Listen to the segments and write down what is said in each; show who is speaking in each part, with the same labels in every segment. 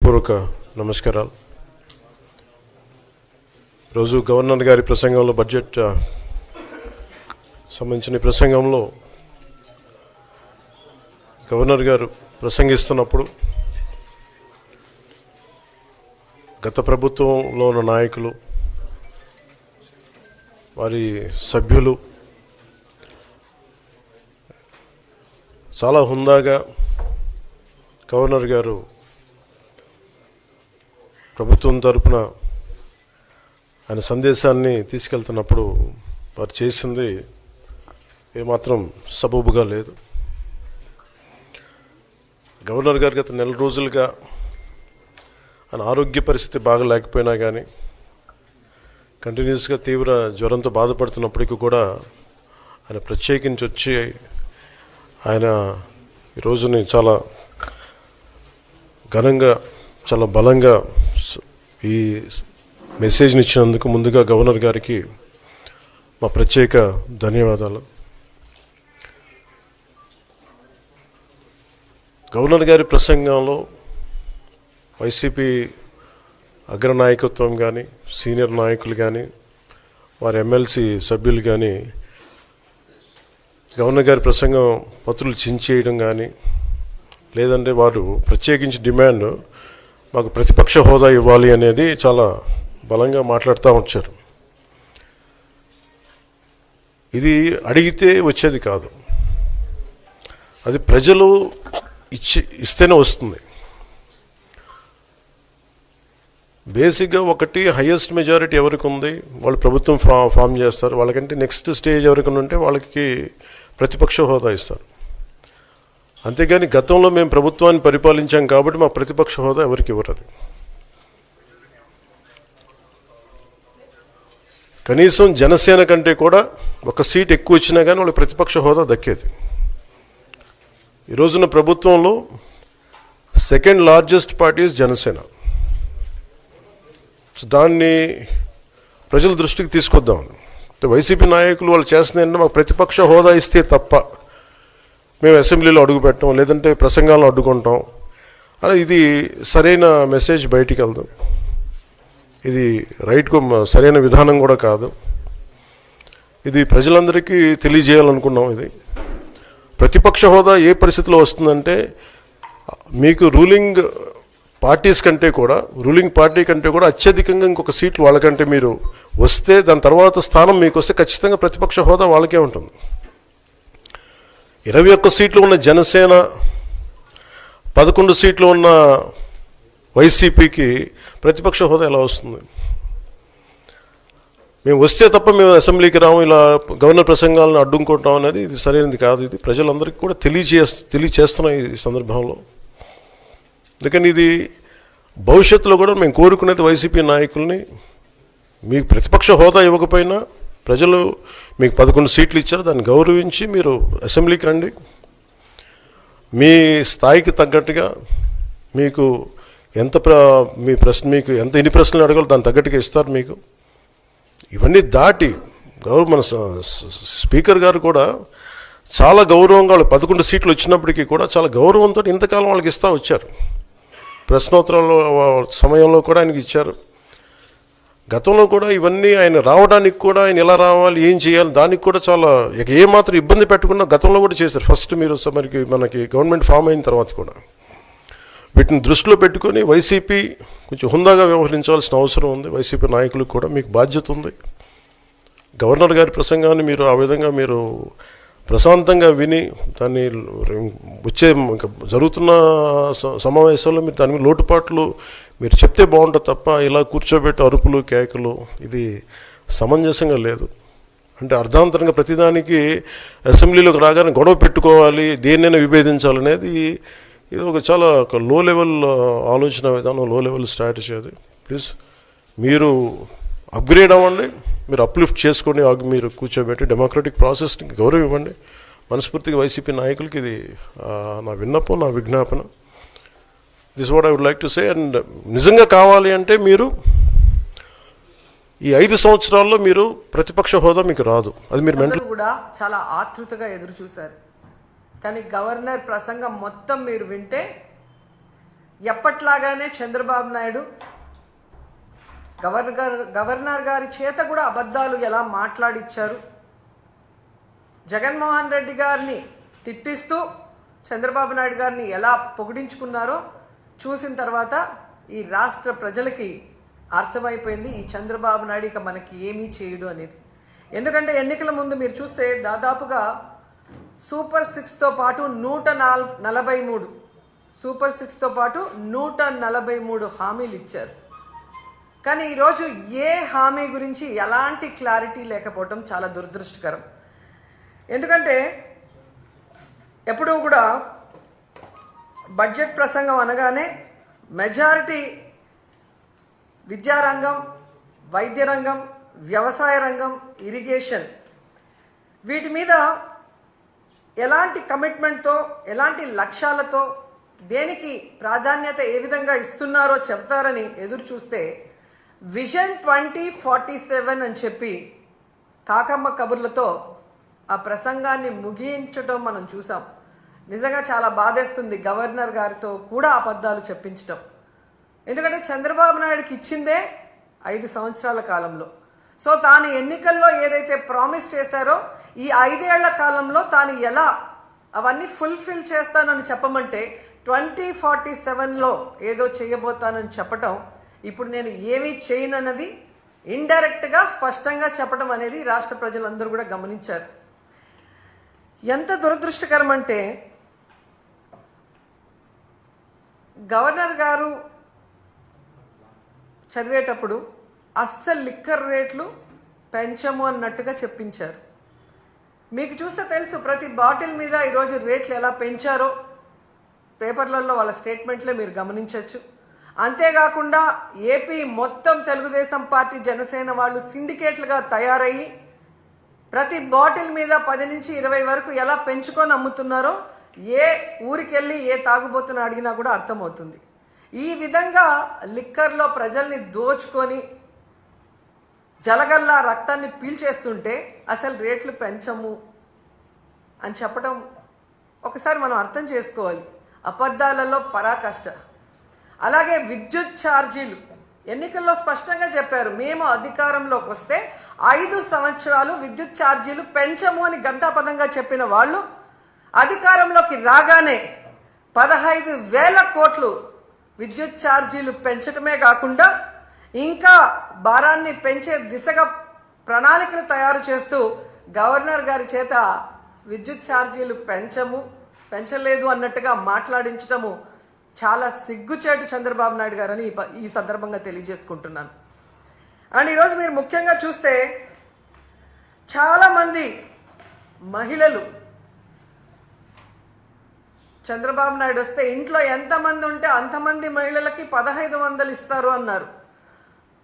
Speaker 1: హృదయపూర్వక నమస్కారాలు. రోజు గవర్నర్ గారి ప్రసంగంలో బడ్జెట్ సంబంధించిన ప్రసంగంలో గవర్నర్ గారు ప్రసంగిస్తున్నప్పుడు గత ప్రభుత్వంలో ఉన్న నాయకులు, వారి సభ్యులు చాలా హుందాగా గవర్నర్ గారు ప్రభుత్వం తరపున ఆయన సందేశాన్ని తీసుకెళ్తున్నప్పుడు వారు చేసింది ఏమాత్రం సబూబుగా లేదు. గవర్నర్ గారు గత నెల రోజులుగా ఆయన ఆరోగ్య పరిస్థితి బాగా లేకపోయినా కానీ కంటిన్యూస్గా తీవ్ర జ్వరంతో బాధపడుతున్నప్పటికీ కూడా ఆయన ప్రత్యేకించి వచ్చి ఆయన ఈ రోజుని చాలా ఘనంగా, చాలా బలంగా ఈ మెసేజ్ని ఇచ్చినందుకు ముందుగా గవర్నర్ గారికి మా ప్రత్యేక ధన్యవాదాలు. గవర్నర్ గారి ప్రసంగంలో వైసీపీ అగ్రనాయకత్వం కానీ, సీనియర్ నాయకులు కానీ, వారి ఎమ్మెల్సీ సభ్యులు కానీ గవర్నర్ గారి ప్రసంగం పత్రులు చించేయడం కానీ, లేదంటే వారు ప్రత్యేకించి డిమాండ్ మాకు ప్రతిపక్ష హోదా ఇవ్వాలి అనేది చాలా బలంగా మాట్లాడుతూ వచ్చారు. ఇది అడిగితే వచ్చేది కాదు, అది ప్రజలు ఇస్తేనే వస్తుంది. బేసిక్గా ఒకటి హయ్యెస్ట్ మెజారిటీ ఎవరికి ఉంది వాళ్ళు ప్రభుత్వం ఫామ్ చేస్తారు. వాళ్ళకంటే నెక్స్ట్ స్టేజ్ ఎవరికి ఉంటే వాళ్ళకి ప్రతిపక్ష హోదా ఇస్తారు. అంతేగాని గతంలో మేము ప్రభుత్వాన్ని పరిపాలించాం కాబట్టి మా ప్రతిపక్ష హోదా ఎవరికి ఇవ్వరు. కనీసం జనసేన కంటే కూడా ఒక సీట్ ఎక్కువ వచ్చినా కానీ వాళ్ళకి ప్రతిపక్ష హోదా దక్కేది. ఈ రోజున ప్రభుత్వంలో సెకండ్ లార్జెస్ట్ పార్టీ జనసేన. దాన్ని ప్రజల దృష్టికి తీసుకొద్దాం. వైసీపీ నాయకులు వాళ్ళు చేస్తుంది ఏంటంటే మాకు ప్రతిపక్ష హోదా ఇస్తే తప్ప మేము అసెంబ్లీలో అడుగు పెట్టాం, లేదంటే ప్రసంగాలను అడ్డుకుంటాం అని. ఇది సరైన మెసేజ్ బయటికి వెళ్దాం. ఇది రైట్కు సరైన విధానం కూడా కాదు. ఇది ప్రజలందరికీ తెలియజేయాలనుకున్నాం. ఇది ప్రతిపక్ష హోదా ఏ పరిస్థితిలో వస్తుందంటే మీకు రూలింగ్ పార్టీ కంటే కూడా అత్యధికంగా ఇంకొక సీట్లు వాళ్ళకంటే మీరు వస్తే, దాని తర్వాత స్థానం మీకు వస్తే ఖచ్చితంగా ప్రతిపక్ష హోదా వాళ్ళకే ఉంటుంది. 21 సీట్లు ఉన్న జనసేన, 11 సీట్లు ఉన్న వైసీపీకి ప్రతిపక్ష హోదా ఎలా వస్తుంది? మేము వస్తే తప్ప మేము అసెంబ్లీకి రాము, ఇలా గవర్నర్ ప్రసంగాలను అడ్డుకుంటాం అనేది ఇది సరైనది కాదు. ఇది ప్రజలందరికీ కూడా తెలియచేస్తున్నాం ఈ సందర్భంలో. అందుకని ఇది భవిష్యత్తులో కూడా మేము కోరుకునేది వైసీపీ నాయకుల్ని, మీకు ప్రతిపక్ష హోదా ఇవ్వకపోయినా ప్రజలు మీకు 11 సీట్లు ఇచ్చారు, దాన్ని గౌరవించి మీరు అసెంబ్లీకి రండి. మీ స్థాయికి తగ్గట్టుగా మీకు మీకు ఎన్ని ప్రశ్నలు అడగాలో దాని తగ్గట్టుగా ఇస్తారు మీకు. ఇవన్నీ దాటి మన స్పీకర్ గారు కూడా చాలా గౌరవంగా 11 సీట్లు వచ్చినప్పటికీ కూడా చాలా గౌరవంతో ఇంతకాలం వాళ్ళకి ఇస్తూ వచ్చారు. ప్రశ్నోత్తరాల సమయంలో కూడా ఆయనకి ఇచ్చారు. గతంలో కూడా ఇవన్నీ ఆయన రావడానికి కూడా ఆయన ఎలా రావాలి, ఏం చేయాలి, దానికి కూడా చాలా ఏమాత్రం ఇబ్బంది పెట్టకుండా గతంలో కూడా చేశారు. ఫస్ట్ మీరు మనకి గవర్నమెంట్ ఫామ్ అయిన తర్వాత కూడా వీటిని దృష్టిలో పెట్టుకొని వైసీపీ కొంచెం హుందాగా వ్యవహరించాల్సిన అవసరం ఉంది. వైసీపీ నాయకులకు కూడా మీకు బాధ్యత ఉంది. గవర్నర్ గారి ప్రసంగాన్ని మీరు ఆ విధంగా మీరు ప్రశాంతంగా విని దాన్ని వచ్చే జరుగుతున్న సమావేశాల్లో మీరు దాని మీద లోటుపాట్లు మీరు చెప్తే బాగుంటుంది తప్ప ఇలా కూర్చోబెట్టి అరుపులు కేకలు ఇది సమంజసంగా లేదు. అంటే అర్ధాంతరంగా ప్రతిదానికి అసెంబ్లీలోకి రాగానే గొడవ పెట్టుకోవాలి, దేన్నైనా విభేదించాలనేది ఇది చాలా లో లెవెల్ ఆలోచన విధానం, లో లెవెల్ స్ట్రాటజీ. అది ప్లీజ్ మీరు అప్గ్రేడ్ అవ్వండి, మీరు అప్లిఫ్ట్ చేసుకొని మీరు కూర్చోబెట్టి డెమోక్రటిక్ ప్రాసెస్కి గౌరవం ఇవ్వండి. మనస్ఫూర్తిగా వైసీపీ నాయకులకి ఇది నా విన్నపం, నా విజ్ఞాపన. This what I would like to say. And నిజంగా కావాలి అంటే మీరు ఈ 5 సంవత్సరాల్లో మీరు ప్రతిపక్ష హోదా మీకు రాదు. అది మీరు
Speaker 2: కూడా చాలా ఆతృతగా ఎదురు చూశారు. కానీ గవర్నర్ ప్రసంగం మొత్తం మీరు వింటే ఎప్పట్లాగానే చంద్రబాబు నాయుడు గవర్నర్ గారి చేత కూడా అబద్ధాలు ఎలా మాట్లాడిచ్చారు, జగన్మోహన్ రెడ్డి గారిని తిట్టిస్తూ చంద్రబాబు నాయుడు గారిని ఎలా పొగిడించుకున్నారో చూసిన తర్వాత ఈ రాష్ట్ర ప్రజలకి అర్థమైపోయింది ఈ చంద్రబాబు నాయుడు ఇక మనకి ఏమీ చేయడు అనేది. ఎందుకంటే ఎన్నికల ముందు మీరు చూస్తే దాదాపుగా సూపర్ 6తో పాటు 143 సూపర్ 6తో పాటు 143 హామీలు ఇచ్చారు. కానీ ఈరోజు ఏ హామీ గురించి ఎలాంటి క్లారిటీ లేకపోవటం చాలా దురదృష్టకరం. ఎందుకంటే ఎప్పుడూ కూడా బడ్జెట్ ప్రసంగం అనగానే మెజారిటీ విద్యారంగం, వైద్య రంగం, వ్యవసాయ రంగం, ఇరిగేషన్ వీటి మీద ఎలాంటి కమిట్మెంట్తో, ఎలాంటి లక్ష్యాలతో, దేనికి ప్రాధాన్యత ఏ విధంగా ఇస్తున్నారో చెప్తారని ఎదురు చూస్తే విజన్ 2047 అని చెప్పి కాకమ్మ కబుర్లతో ఆ ప్రసంగాన్ని ముగించడం మనం చూసాం. నిజంగా చాలా బాధేస్తుంది గవర్నర్ గారితో కూడా అబద్ధాలు చెప్పించడం. ఎందుకంటే చంద్రబాబు నాయుడుకి ఇచ్చిందే 5 సంవత్సరాల కాలంలో. సో తాను ఎన్నికల్లో ఏదైతే ప్రామిస్ చేశారో ఈ 5 ఏళ్ల కాలంలో తాను ఎలా అవన్నీ ఫుల్ఫిల్ చేస్తానని చెప్పమంటే 2047లో ఏదో చేయబోతానని చెప్పటం, ఇప్పుడు నేను ఏమీ చేయనన్నది ఇండైరెక్ట్గా స్పష్టంగా చెప్పడం అనేది రాష్ట్ర ప్రజలందరూ కూడా గమనించారు. ఎంత దురదృష్టకరం అంటే గవర్నర్ గారు చదివేటప్పుడు అస్సలు లిక్కర్ రేట్లు పెంచము అన్నట్టుగా చెప్పించారు. మీకు చూస్తే తెలుసు ప్రతి బాటిల్ మీద ఈరోజు రేట్లు ఎలా పెంచారో పేపర్లలో వాళ్ళ స్టేట్మెంట్లే మీరు గమనించవచ్చు. అంతేకాకుండా ఏపీ మొత్తం తెలుగుదేశం పార్టీ, జనసేన వాళ్ళు సిండికేట్లుగా తయారయ్యి ప్రతి బాటిల్ మీద 10 నుంచి 20 వరకు ఎలా పెంచుకొని అమ్ముతున్నారో ఏ ఊరికెళ్ళి ఏ తాగుబోతున్నా అడిగినా కూడా అర్థమవుతుంది. ఈ విధంగా లిక్కర్లో ప్రజల్ని దోచుకొని జలగల్లా రక్తాన్ని పీల్చేస్తుంటే అసలు రేట్లు పెంచము అని చెప్పడం ఒకసారి మనం అర్థం చేసుకోవాలి. అబద్ధాలలో పరాకాష్ట. అలాగే విద్యుత్ ఛార్జీలు ఎన్నికల్లో స్పష్టంగా చెప్పారు, మేము అధికారంలోకి వస్తే 5 సంవత్సరాలు విద్యుత్ ఛార్జీలు పెంచము అని ఘంటాపథంగా చెప్పిన వాళ్ళు అధికారంలోకి రాగానే 15,000 కోట్లు విద్యుత్ ఛార్జీలు పెంచడమే కాకుండా ఇంకా భారాన్ని పెంచే దిశగా ప్రణాళికలు తయారు చేస్తూ గవర్నర్ గారి చేత విద్యుత్ ఛార్జీలు పెంచలేదు అన్నట్టుగా మాట్లాడించడము చాలా సిగ్గుచేటు చంద్రబాబు నాయుడు గారని ఈ సందర్భంగా తెలియజేసుకుంటున్నాను. అండ్ ఈరోజు మీరు ముఖ్యంగా చూస్తే చాలామంది మహిళలు చంద్రబాబు నాయుడు వస్తే ఇంట్లో ఎంతమంది ఉంటే అంతమంది మహిళలకి 1500 ఇస్తారు అన్నారు.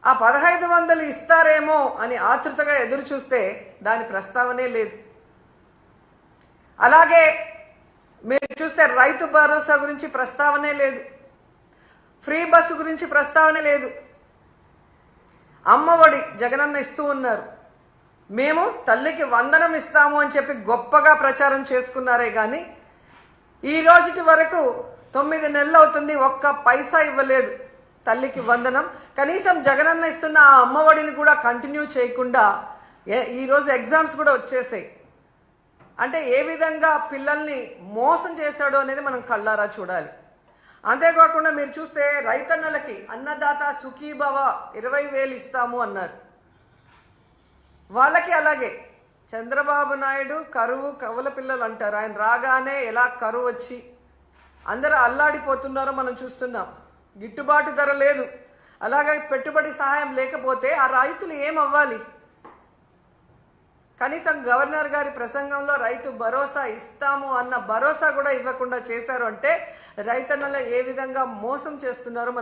Speaker 2: ఆ 1500 ఇస్తారేమో అని ఆతృతగా ఎదురు చూస్తే దాని ప్రస్తావనే లేదు. అలాగే మీరు చూస్తే రైతు భరోసా గురించి ప్రస్తావనే లేదు, ఫ్రీ బస్సు గురించి ప్రస్తావనే లేదు. అమ్మఒడి జగనన్న ఇస్తూ ఉన్నారు, మేము తల్లికి వందనం ఇస్తాము అని చెప్పి గొప్పగా ప్రచారం చేసుకున్నారే కానీ ఈ రోజుటి వరకు 9 నెలలు అవుతుంది, ఒక్క పైసా ఇవ్వలేదు తల్లికి వందనం. కనీసం జగనన్న ఇస్తున్న ఆ అమ్మఒడిని కూడా కంటిన్యూ చేయకుండా ఈరోజు ఎగ్జామ్స్ కూడా వచ్చేసాయి. అంటే ఏ విధంగా పిల్లల్ని మోసం చేశాడో అనేది మనం కళ్ళారా చూడాలి. అంతేకాకుండా మీరు చూస్తే రైతన్నలకి అన్నదాత సుఖీభవ 20,000 ఇస్తాము అన్నారు. వాళ్ళకి అలాగే చంద్రబాబు నాయుడు కరువు కవల పిల్లలు అంటారు. ఆయన రాగానే ఎలా కరువు వచ్చి అందరూ అల్లాడిపోతున్నారో మనం చూస్తున్నాం. గిట్టుబాటు ధర లేదు, అలాగే పెట్టుబడి సహాయం లేకపోతే ఆ రైతులు ఏమవ్వాలి? కనీసం గవర్నర్ గారి ప్రసంగంలో రైతు భరోసా ఇస్తాము అన్న భరోసా కూడా ఇవ్వకుండా చేశారు అంటే రైతన్నలు ఏ విధంగా మోసం చేస్తున్నారో